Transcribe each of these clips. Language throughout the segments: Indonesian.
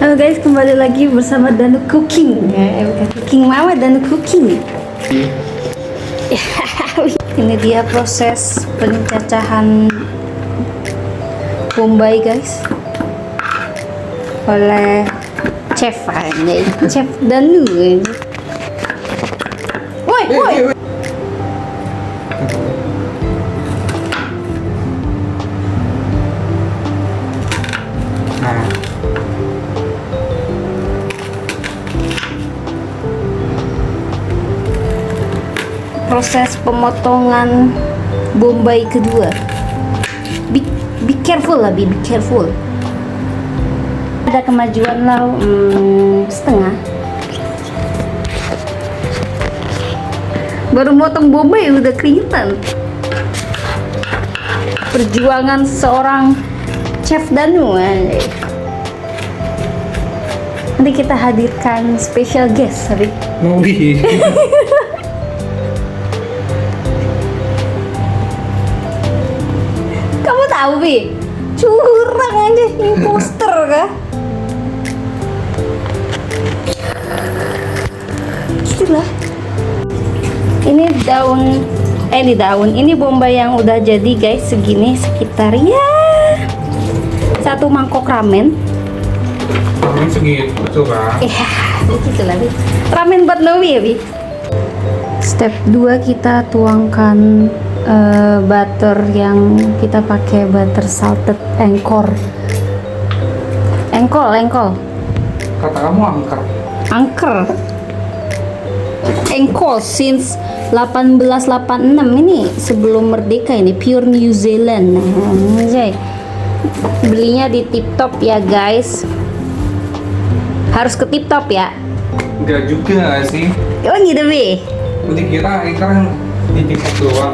Halo guys, kembali lagi bersama Danu Cooking. Bukan Cooking Mama, Danu Cooking. Ini dia proses pencacahan bombay guys, oleh chef Chef Danu. Woi, woi. Proses pemotongan bombay kedua. Be careful lah, be careful. Ada kemajuan lah setengah. Baru motong bombay udah kelihatan perjuangan seorang chef Danu. Nanti kita hadirkan special guest, Abi. Kamu tahu, Bi? Curang aja, imposter kah? Itulah. Ini bombay yang udah jadi guys, segini sekitar ya 1 mangkok ramen. Ramen segitu betul kan? Iya, begitu lah, Bi. Ramen buat Novi ya, Bi. Step 2 kita tuangkan butter yang kita pakai butter salted engkol. Kata kamu angker. Engkol since 1886 ini, sebelum merdeka, ini pure New Zealand. Belinya di Tip Top ya guys. Harus ke Tip Top ya? Enggak juga sih. Oh gitu, Bi. Udah kira ikan di Tip Top doang.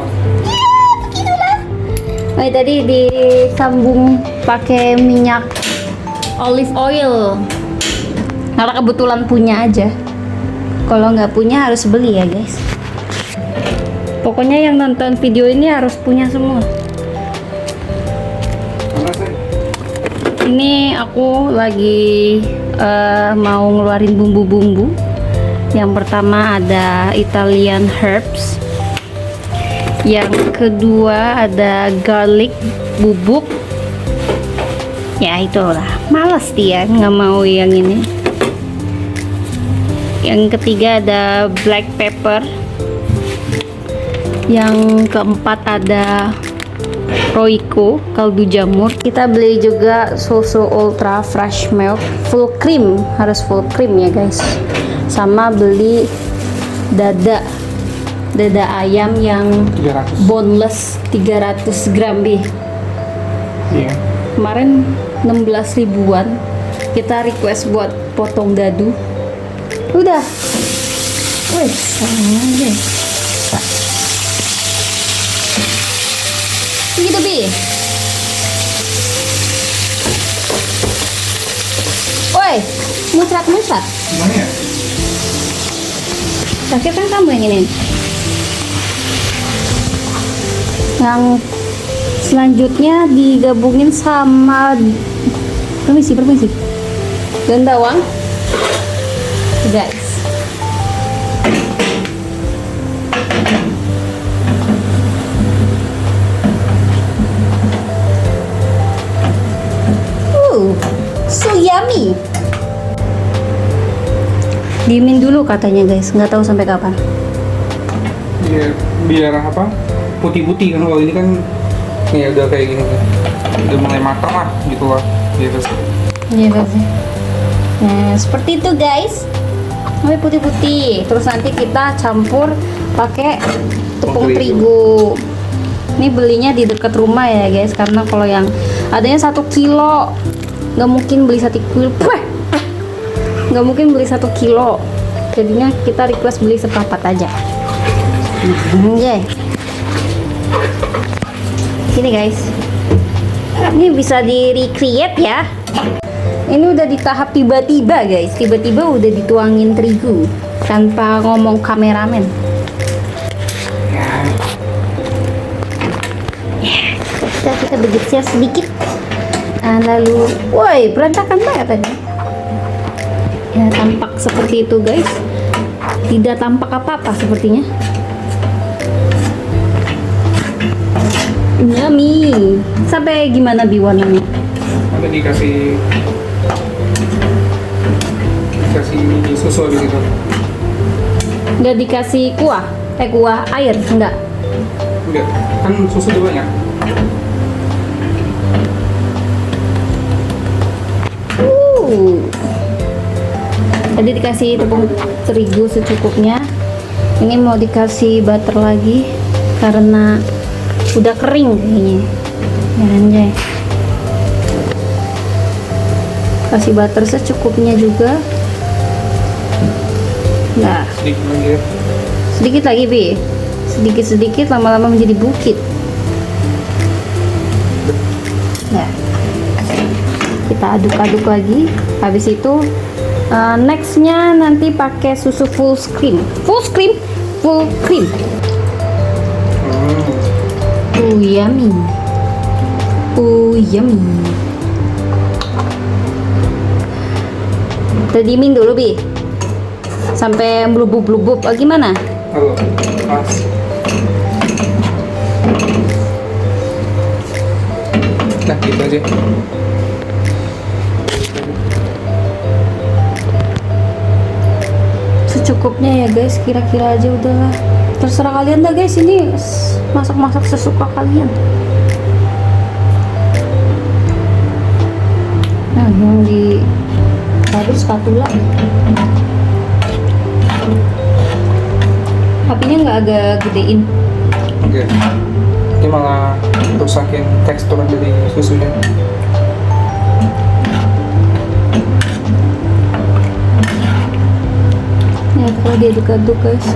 Oh, tadi disambung pakai minyak olive oil karena kebetulan punya aja. Kalau nggak punya harus beli ya guys. Pokoknya yang nonton video ini harus punya semua. Ini aku lagi mau ngeluarin bumbu-bumbu. Yang pertama ada Italian herbs. Yang kedua ada garlic bubuk. Ya itulah, malas dia nggak mau yang ini. Yang ketiga ada black pepper. Yang keempat ada Royco kaldu jamur. Kita beli juga susu ultra fresh milk full cream, harus full cream ya guys. Sama beli dada ayam yang 300. boneless 300 gram, Bi. Iya. Kemarin 16 ribuan kita request buat potong dadu. Udah. Wih, sama aja. Begitu, Bi. Woi, muncrat. Gimana ya? Terakhir kan kamu yang ini. Yang selanjutnya digabungin sama permisi dan bawang guys. So yummy. Diemin dulu katanya guys, nggak tahu sampai kapan. Biar apa? Putih-putih kan, kalau ini kan ya udah kayak gini kan. Udah mulai matang lah gitu lah. Gitu sih. Gitu sih. Nah, seperti itu guys. Mulai putih-putih. Terus nanti kita campur pakai tepung terigu. Ini belinya di dekat rumah ya guys, karena kalau yang adanya 1 kilo nggak mungkin beli 1 kilo. Nggak mungkin beli 1 kilo. Jadinya kita request beli seperempat aja. Sini guys, ini bisa di recreate ya. Ini udah di tahap tiba-tiba guys, tiba-tiba udah dituangin terigu tanpa ngomong kameramen. Kita bergeser sedikit. Lalu, woi, berantakan banget tadi. Ya, tampak seperti itu guys. Tidak tampak apa-apa sepertinya. Yummy. Sampai gimana Bi warnanya? Ada dikasih susu gitu. Nggak dikasih kuah? Kuah air? Enggak. Enggak, kan susu udah banyak. Tadi dikasih tepung terigu secukupnya. Ini mau dikasih butter lagi karena udah kering kayaknya. Ya anjay. Kasih butter secukupnya juga. Nah, Sedikit lagi ya. sedikit lagi Bi. Sedikit-sedikit lama-lama menjadi bukit. Nah, kita aduk-aduk lagi. Habis itu nextnya nanti pakai susu full cream. Full cream. Yummy. Yummy. Tedimin dulu Bi. Sampai blubub-blubub. Gimana? Halo, pas. Nah, gitu aja. Secukupnya ya guys, kira-kira aja udahlah. Terserah kalian dah guys, ini masak-masak sesuka kalian. Nah, yang di aduk spatula. Apinya nggak agak gedein. Oke. Ini malah rusakin tekstur dari susunya. Ya, kalau diaduk-aduk guys.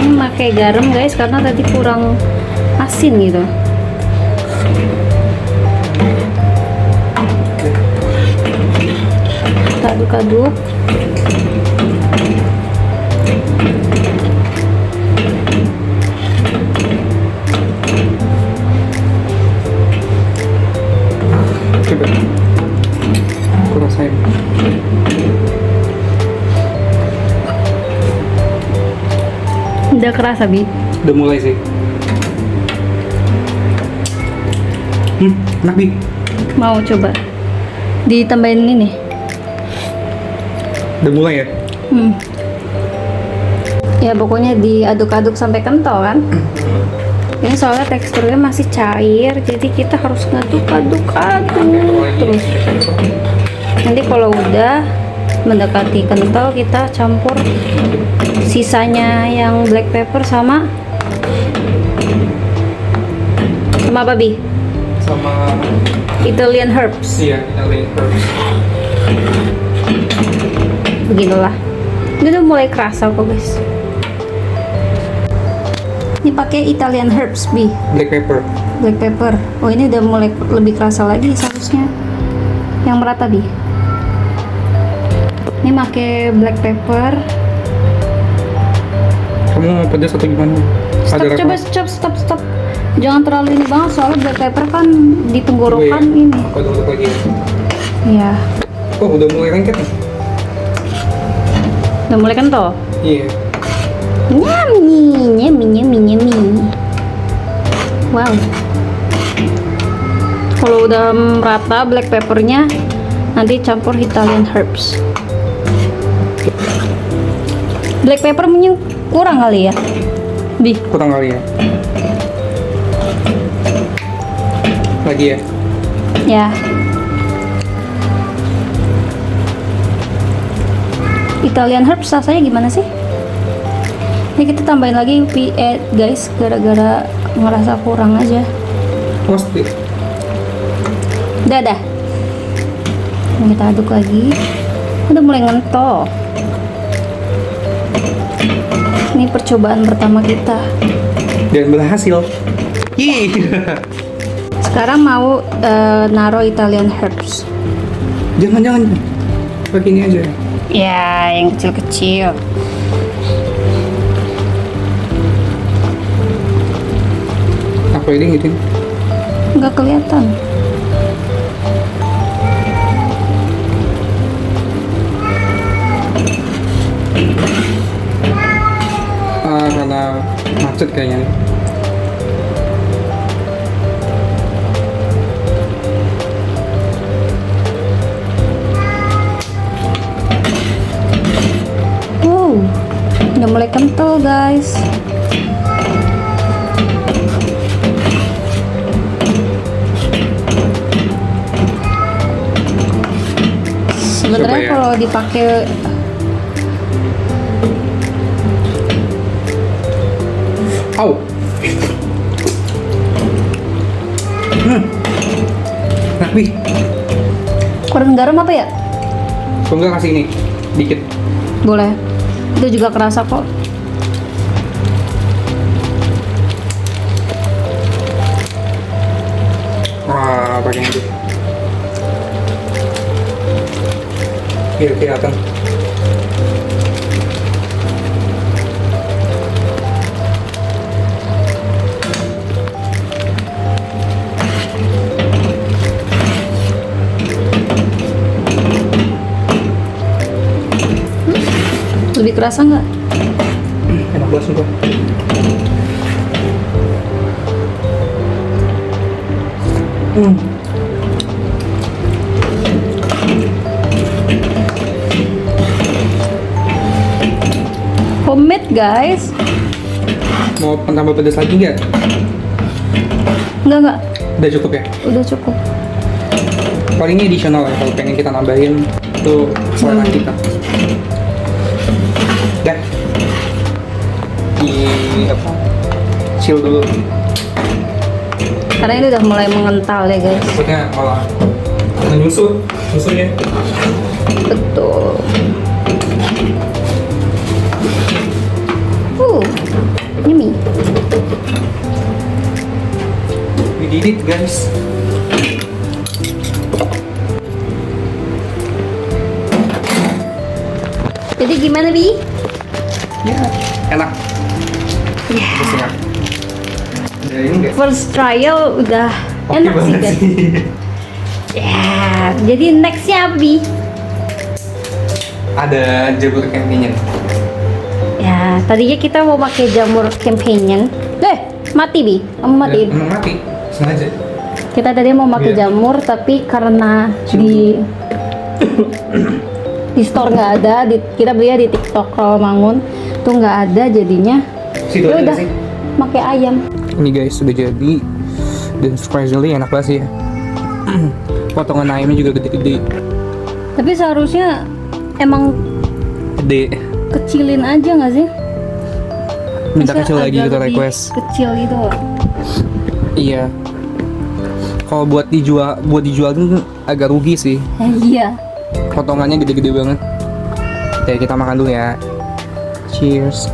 Ini pakai garam guys karena tadi kurang asin gitu. Kita aduk-aduk. Coba. Aku rasain. Udah kerasa Bi? Udah mulai sih. Enak Bi. Mau coba ditambahin ini. Udah mulai ya? Ya pokoknya diaduk-aduk sampai kental kan. Ini soalnya teksturnya masih cair, jadi kita harus ngaduk-aduk terus. Nanti kalau udah mendekati kental, kita campur sisanya yang black pepper sama apa Bi? Sama Italian herbs. iya, Italian herbs. Begitulah. Ini udah mulai kerasa kok guys. Ini pakai Italian herbs Bi. Black pepper. Black pepper. Oh, ini udah mulai lebih kerasa lagi seharusnya. Yang merata Bi. Ini pakai black pepper. Kamu mau pedas atau gimana? Stop. Jangan terlalu ini banget soalnya black pepper kan di tenggorokan ini. Aku aduk lagi. Iya. Oh, udah mulai lengket nih. Udah mulai kental. Iya. Nyami. Wow. Kalau udah merata black peppernya, nanti campur Italian herbs. Black pepper mungkin kurang kali ya, Bi. Kurang kali ya. Lagi ya. Ya. Italian herbs rasanya gimana sih? Ini kita tambahin lagi guys, gara-gara ngerasa kurang aja. Pasti. Dadah. Kita aduk lagi. Udah mulai ngentok. Ini percobaan pertama kita. Dan berhasil. Sekarang mau naro Italian herbs. Jangan. Pakai ini aja. Ya, yang kecil-kecil. Coba ini gitu. Nggak kelihatan. Karena macet kayaknya. Udah mulai kental guys. Sebenarnya ya. kalau dipakai Au. Wih, kurang garam apa ya? kok enggak kasih ini dikit. Boleh. Itu juga kerasa kok. Wah, pakai ini. Kelihatan. Lebih kerasa nggak? Enak banget sumpah. Homemade guys. Mau tambah pedas lagi nggak? Enggak. Udah cukup ya? Udah cukup. Paling ini additional ya, kalau pengen kita nambahin itu selera kita. Dah. Di apa? Chill dulu. Karena ini udah mulai mengental ya guys. Takutnya malah menyusut susunya. Betul. Yummy. We did it guys. Jadi gimana Bi? Ya, enak. Terus enak. Ya ini enggak? First trial udah Oke enak sih banget guys. sih. Ya, jadi nextnya apa Bi? Ada jamur companion. Ya, tadinya kita mau pakai jamur companion. Mati Bi, kamu mati. Emang mati, sengaja. Kita tadi mau pakai Iya. jamur, tapi karena di store nggak ada, kita belinya di TikTok kalau Mangun tuh nggak ada, jadinya Situ ya aja udah sih. pakai ayam. Ini guys sudah jadi dan surprisingly enak banget sih ya. Potongan ayamnya juga gede-gede. Tapi seharusnya emang Gede. kecilin aja nggak sih? Minta Maksudnya kecil lagi agak kita lebih request. Kecil gitu loh. Iya. Kalau buat dijual tuh agak rugi sih. Iya. Potongannya gede-gede banget. Oke, kita makan dulu ya. Cheers.